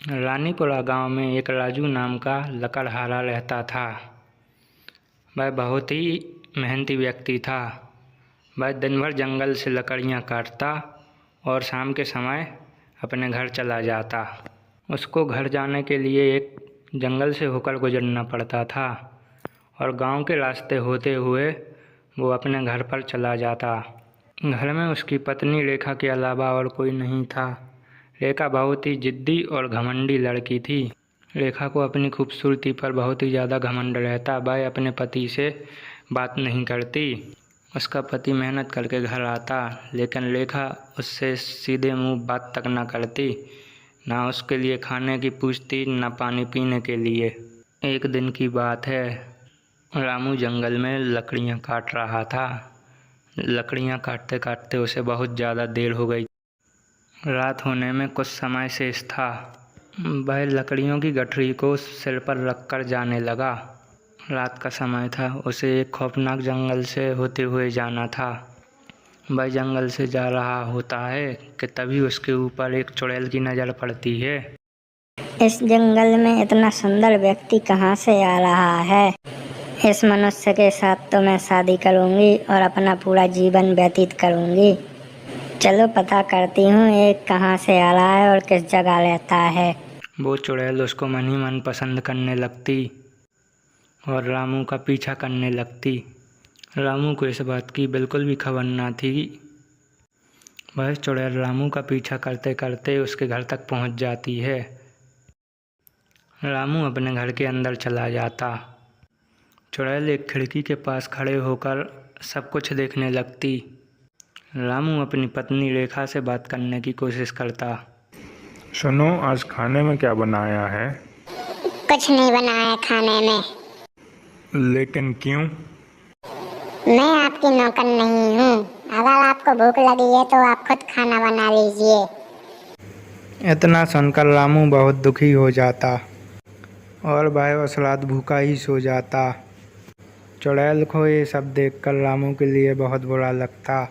रानीपुरा गांव में एक राजू नाम का लकड़हारा रहता था। वह बहुत ही मेहनती व्यक्ति था। वह दिन भर जंगल से लकड़ियाँ काटता और शाम के समय अपने घर चला जाता। उसको घर जाने के लिए एक जंगल से होकर गुजरना पड़ता था और गांव के रास्ते होते हुए वो अपने घर पर चला जाता। घर में उसकी पत्नी रेखा के अलावा और कोई नहीं था। रेखा बहुत ही जिद्दी और घमंडी लड़की थी। रेखा को अपनी खूबसूरती पर बहुत ही ज़्यादा घमंड रहता। वह अपने पति से बात नहीं करती। उसका पति मेहनत करके घर आता, लेकिन रेखा उससे सीधे मुंह बात तक न करती। ना उसके लिए खाने की पूछती, न पानी पीने के लिए। एक दिन की बात है, रामू जंगल में लकड़ियाँ काट रहा था। लकड़ियाँ काटते काटते उसे बहुत ज़्यादा देर हो गई। रात होने में कुछ समय शेष था। वह लकड़ियों की गठरी को सिर पर रखकर जाने लगा। रात का समय था। उसे एक खौफनाक जंगल से होते हुए जाना था। वह जंगल से जा रहा होता है कि तभी उसके ऊपर एक चुड़ैल की नज़र पड़ती है। इस जंगल में इतना सुंदर व्यक्ति कहाँ से आ रहा है? इस मनुष्य के साथ तो मैं शादी करूँगी और अपना पूरा जीवन व्यतीत करूँगी। चलो पता करती हूँ एक कहाँ से आ रहा है और किस जगह रहता है। वो चुड़ैल उसको मन ही मन पसंद करने लगती और रामू का पीछा करने लगती। रामू को इस बात की बिल्कुल भी खबर न थी। वह चुड़ैल रामू का पीछा करते करते उसके घर तक पहुंच जाती है। रामू अपने घर के अंदर चला जाता। चुड़ैल एक खिड़की के पास खड़े होकर सब कुछ देखने लगती। रामू अपनी पत्नी रेखा से बात करने की कोशिश करता। सुनो, आज खाने में क्या बनाया है? कुछ नहीं बनाया खाने में। लेकिन क्यों? मैं आपकी नौकर नहीं हूँ। अगर आपको भूख लगी है तो आप खुद खाना बना लीजिए। इतना सुनकर रामू बहुत दुखी हो जाता और वह उस रात भूखा ही सो जाता। चुड़ैल को ये सब देखकर रामू के लिए बहुत बुरा लगता।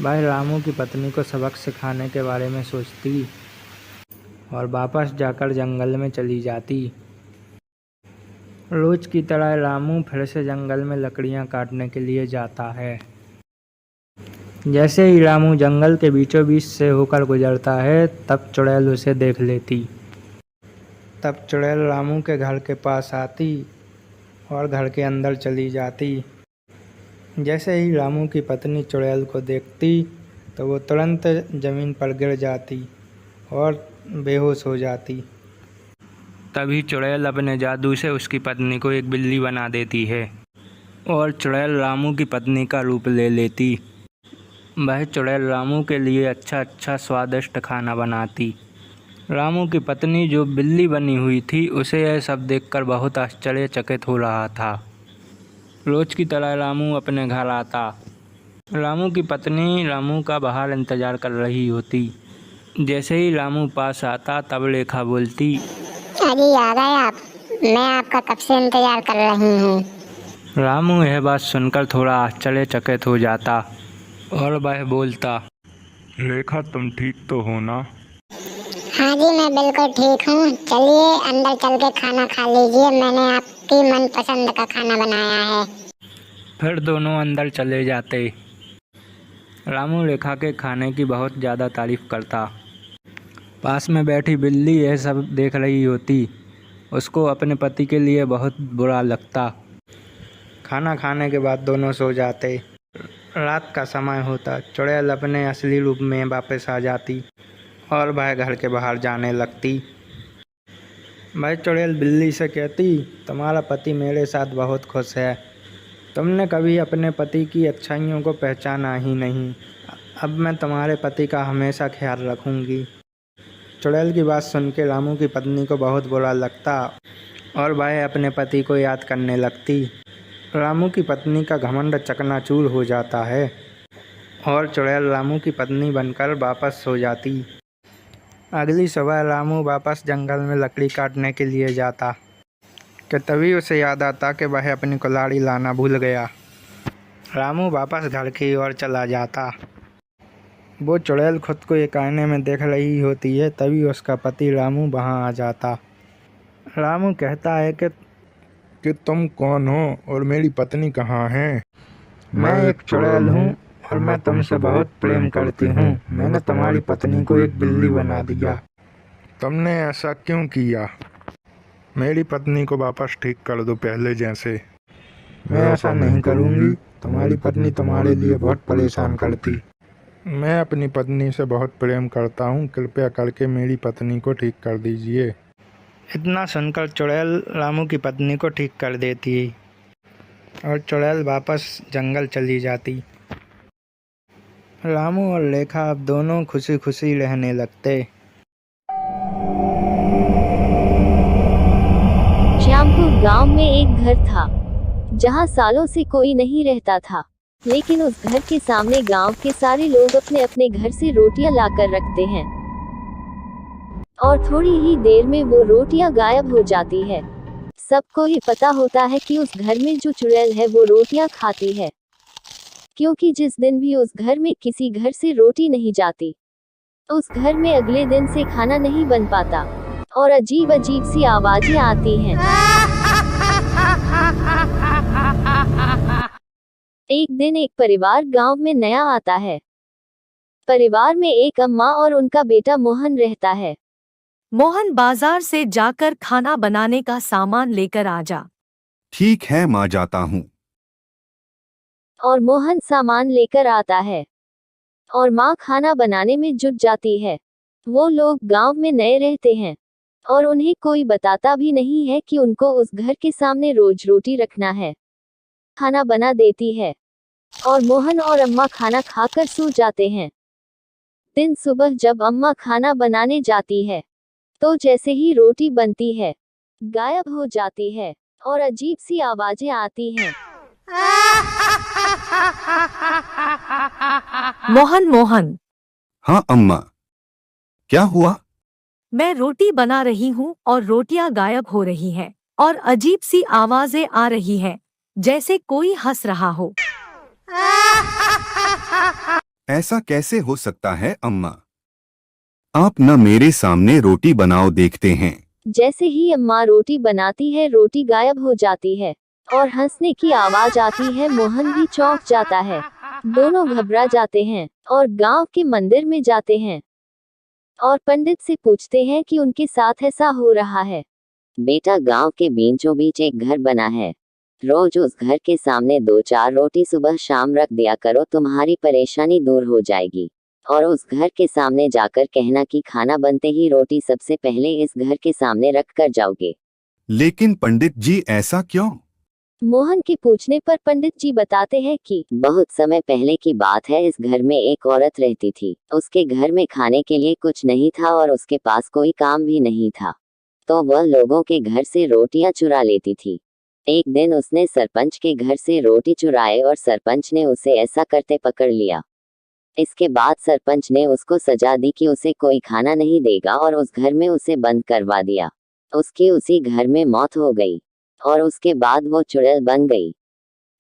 वह रामू की पत्नी को सबक सिखाने के बारे में सोचती और वापस जाकर जंगल में चली जाती। रोज की तरह रामू फिर से जंगल में लकड़ियां काटने के लिए जाता है। जैसे ही रामू जंगल के बीचों बीच से होकर गुजरता है, तब चुड़ैल उसे देख लेती। तब चुड़ैल रामू के घर के पास आती और घर के अंदर चली जाती। जैसे ही रामू की पत्नी चुड़ैल को देखती तो वो तुरंत ज़मीन पर गिर जाती और बेहोश हो जाती। तभी चुड़ैल अपने जादू से उसकी पत्नी को एक बिल्ली बना देती है और चुड़ैल रामू की पत्नी का रूप ले लेती। वह चुड़ैल रामू के लिए अच्छा स्वादिष्ट खाना बनाती। रामू की पत्नी जो बिल्ली बनी हुई थी, उसे यह सब देखकर बहुत आश्चर्यचकित हो रहा था। रोज की तरह रामू अपने घर आता। रामू की पत्नी रामू का बाहर इंतज़ार कर रही होती। जैसे ही रामू पास आता, तब रेखा बोलती, अरे आ गए आप। मैं आपका कब से इंतजार कर रही हूँ। रामू यह बात सुनकर थोड़ा आश्चर्यचकित हो जाता और वह बोलता, रेखा, तुम ठीक तो हो ना? हाँ जी, मैं बिल्कुल ठीक हूँ। चलिए अंदर चल के खाना खा लीजिए। मैंने आपकी मनपसंद का खाना बनाया है। फिर दोनों अंदर चले जाते। रामू रेखा के खाने की बहुत ज़्यादा तारीफ करता। पास में बैठी बिल्ली यह सब देख रही होती। उसको अपने पति के लिए बहुत बुरा लगता। खाना खाने के बाद दोनों सो जाते। रात का समय होता। चुड़ैल अपने असली रूप में वापस आ जाती और वह घर के बाहर जाने लगती। वह चुड़ैल बिल्ली से कहती, तुम्हारा पति मेरे साथ बहुत खुश है। तुमने कभी अपने पति की अच्छाइयों को पहचाना ही नहीं। अब मैं तुम्हारे पति का हमेशा ख्याल रखूंगी। चुड़ैल की बात सुन के रामू की पत्नी को बहुत बुरा लगता और वह अपने पति को याद करने लगती। रामू की पत्नी का घमंड चकनाचूर हो जाता है और चुड़ैल रामू की पत्नी बनकर वापस सो जाती। अगली सुबह रामू वापस जंगल में लकड़ी काटने के लिए जाता कि तभी उसे याद आता कि वह अपनी कुल्हाड़ी लाना भूल गया। रामू वापस घर की ओर चला जाता। वो चुड़ैल खुद को एक आईने में देख रही होती है, तभी उसका पति रामू वहाँ आ जाता। रामू कहता है कि तुम कौन हो और मेरी पत्नी कहाँ है? मैं एक चुड़ैल हूँ और मैं तुमसे बहुत प्रेम करती हूँ। मैंने तुम्हारी पत्नी को एक बिल्ली बना दिया। तुमने ऐसा क्यों किया? मेरी पत्नी को वापस ठीक कर दो पहले जैसे। मैं ऐसा नहीं करूँगी, तुम्हारी पत्नी तुम्हारे लिए बहुत परेशान करती। मैं अपनी पत्नी से बहुत प्रेम करता हूँ, कृपया करके मेरी पत्नी को ठीक कर दीजिए। इतना सुनकर चुड़ैल रामू की पत्नी को ठीक कर देती और चुड़ैल वापस जंगल चली जाती। रामू और लेखा अब दोनों खुशी खुशी रहने लगते। श्यामपुर गांव में एक घर था जहां सालों से कोई नहीं रहता था, लेकिन उस घर के सामने गांव के सारे लोग अपने अपने घर से रोटियां लाकर रखते हैं और थोड़ी ही देर में वो रोटियां गायब हो जाती है। सबको ही पता होता है कि उस घर में जो चुड़ैल है वो रोटियां खाती है, क्योंकि जिस दिन भी उस घर में किसी घर से रोटी नहीं जाती, उस घर में अगले दिन से खाना नहीं बन पाता और अजीब अजीब सी आवाजें आती हैं। एक दिन एक परिवार गांव में नया आता है। परिवार में एक अम्मा और उनका बेटा मोहन रहता है। मोहन बाजार से जाकर खाना बनाने का सामान लेकर आ जा। ठीक है माँ, जाता हूँ। और मोहन सामान लेकर आता है और माँ खाना बनाने में जुट जाती है। वो लोग गांव में नए रहते हैं और उन्हें कोई बताता भी नहीं है कि उनको उस घर के सामने रोज रोटी रखना है। खाना बना देती है और मोहन और अम्मा खाना खाकर सो जाते हैं। दिन सुबह जब अम्मा खाना बनाने जाती है तो जैसे ही रोटी बनती है, गायब हो जाती है और अजीब सी आवाजें आती हैं। मोहन, हाँ अम्मा, क्या हुआ? मैं रोटी बना रही हूँ और रोटियां गायब हो रही हैं और अजीब सी आवाजें आ रही हैं, जैसे कोई हंस रहा हो। ऐसा कैसे हो सकता है अम्मा? आप न मेरे सामने रोटी बनाओ, देखते हैं। जैसे ही अम्मा रोटी बनाती है, रोटी गायब हो जाती है और हंसने की आवाज आती है। मोहन भी चौंक जाता है। दोनों घबरा जाते हैं और गांव के मंदिर में जाते हैं और पंडित से पूछते हैं कि उनके साथ ऐसा हो रहा है। बेटा, गांव के बीचों बीच एक घर बना है, रोज उस घर के सामने 2-4 रोटी सुबह शाम रख दिया करो, तुम्हारी परेशानी दूर हो जाएगी। और उस घर के सामने जाकर कहना कि खाना बनते ही रोटी सबसे पहले इस घर के सामने रख कर जाओगे। लेकिन पंडित जी, ऐसा क्यों? मोहन के पूछने पर पंडित जी बताते हैं कि बहुत समय पहले की बात है। इस घर में एक औरत रहती थी। उसके घर में खाने के लिए कुछ नहीं था और उसके पास कोई काम भी नहीं था, तो वह लोगों के घर से रोटियां चुरा लेती थी। एक दिन उसने सरपंच के घर से रोटी चुराए और सरपंच ने उसे ऐसा करते पकड़ लिया। इसके बाद सरपंच ने उसको सजा दी कि उसे कोई खाना नहीं देगा और उस घर में उसे बंद करवा दिया। उसकी उसी घर में मौत हो गई और उसके बाद वो चुड़ैल बन गई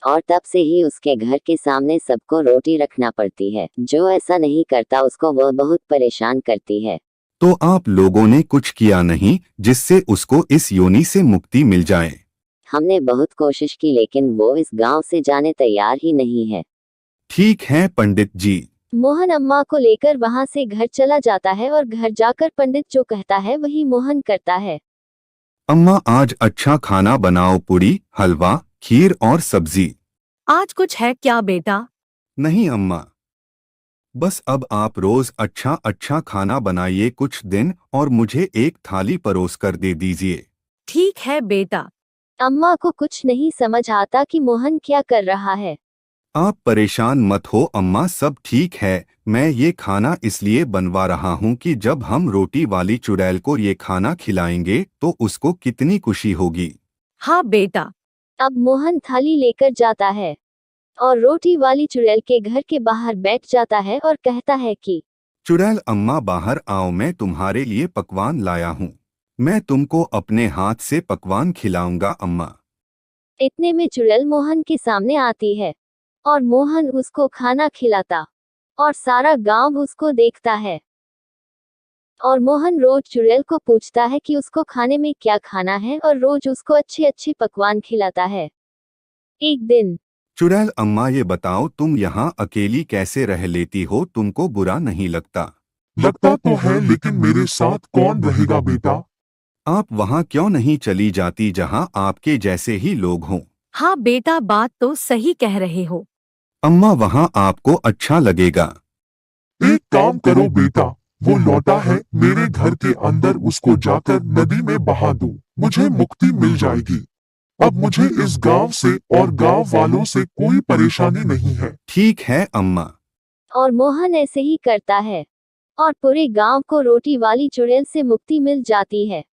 और तब से ही उसके घर के सामने सबको रोटी रखना पड़ती है। जो ऐसा नहीं करता उसको वह बहुत परेशान करती है। तो आप लोगों ने कुछ किया नहीं जिससे उसको इस योनि से मुक्ति मिल जाए? हमने बहुत कोशिश की, लेकिन वो इस गांव से जाने तैयार ही नहीं है। ठीक है पंडित जी। मोहन अम्मा को लेकर वहां से घर चला जाता है और घर जाकर पंडित जो कहता है वही मोहन करता है। अम्मा, आज अच्छा खाना बनाओ, पूरी, हलवा, खीर और सब्जी। आज कुछ है क्या बेटा? नहीं अम्मा, बस अब आप रोज अच्छा अच्छा खाना बनाइए कुछ दिन और मुझे एक थाली परोस कर दे दीजिए। ठीक है बेटा। अम्मा को कुछ नहीं समझ आता कि मोहन क्या कर रहा है। आप परेशान मत हो अम्मा, सब ठीक है। मैं ये खाना इसलिए बनवा रहा हूँ कि जब हम रोटी वाली चुड़ैल को ये खाना खिलाएंगे तो उसको कितनी खुशी होगी। हाँ बेटा। अब मोहन थाली लेकर जाता है और रोटी वाली चुड़ैल के घर के बाहर बैठ जाता है और कहता है कि चुड़ैल अम्मा बाहर आओ, मैं तुम्हारे लिए पकवान लाया हूँ। मैं तुमको अपने हाथ से पकवान खिलाऊंगा अम्मा। इतने में चुड़ैल मोहन के सामने आती है और मोहन उसको खाना खिलाता और सारा गांव उसको देखता है। और मोहन रोज चुड़ैल को पूछता है कि उसको खाने में क्या खाना है और रोज उसको अच्छे अच्छे पकवान खिलाता है। एक दिन चुड़ैल अम्मा ये बताओ तुम यहाँ अकेली कैसे रह लेती हो, तुमको बुरा नहीं लगता? लगता तो है, लेकिन मेरे साथ कौन रहेगा बेटा? आप वहाँ क्यों नहीं चली जाती जहाँ आपके जैसे ही लोग हों? हाँ बेटा, बात तो सही कह रहे हो। अम्मा वहाँ आपको अच्छा लगेगा। एक काम करो बेटा, वो लौटा है मेरे घर के अंदर, उसको जाकर नदी में बहा दो, मुझे मुक्ति मिल जाएगी। अब मुझे इस गांव से और गांव वालों से कोई परेशानी नहीं है। ठीक है अम्मा। और मोहन ऐसे ही करता है और पूरे गांव को रोटी वाली चुड़ैल से मुक्ति मिल जाती है।